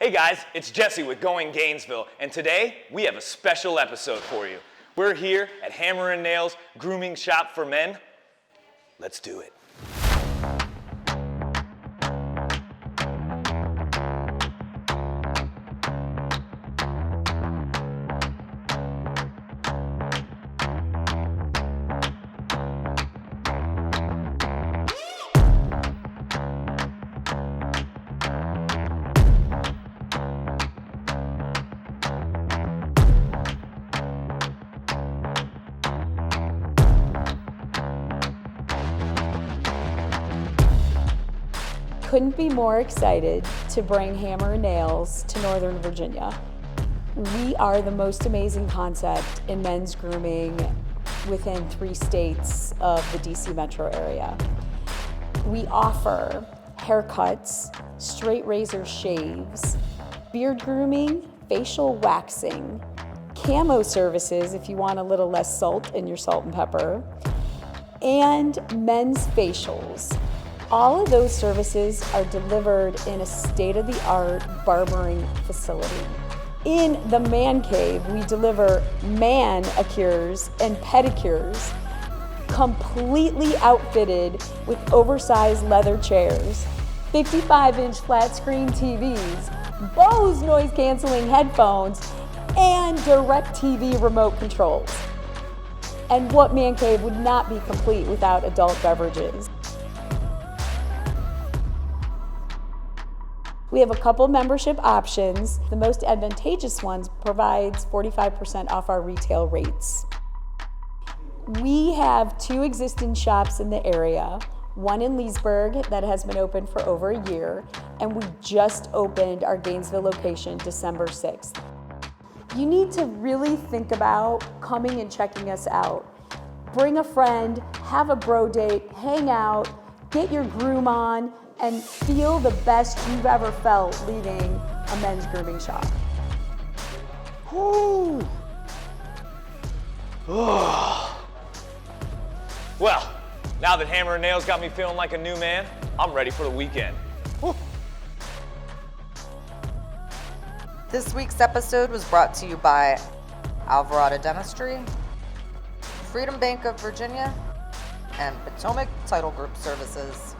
Hey guys, it's Jesse with Going Gainesville, and today we have a special episode for you. We're here at Hammer and Nails Grooming Shop for Men. Let's do it. Couldn't be more excited to bring Hammer and Nails to Northern Virginia. We are the most amazing concept in men's grooming within 3 states of the DC metro area. We offer haircuts, straight razor shaves, beard grooming, facial waxing, camo services if you want a little less salt in your salt and pepper, and men's facials. All of those services are delivered in a state-of-the-art barbering facility. In the man cave, we deliver MANicures and pedicures, completely outfitted with oversized leather chairs, 55-inch flat-screen TVs, Bose noise-canceling headphones, and DirecTV remote controls. And what man cave would not be complete without adult beverages? We have a couple membership options. The most advantageous ones provides 45% off our retail rates. We have 2 existing shops in the area, one in Leesburg that has been open for over a year, and we just opened our Gainesville location December 6th. You need to really think about coming and checking us out. Bring a friend, have a bro date, hang out, get your groom on, and feel the best you've ever felt leaving a men's grooming shop. Whew. Well, now that Hammer and Nails got me feeling like a new man, I'm ready for the weekend. Whew. This week's episode was brought to you by Alvarado Dentistry, Freedom Bank of Virginia, and Potomac Title Group Services.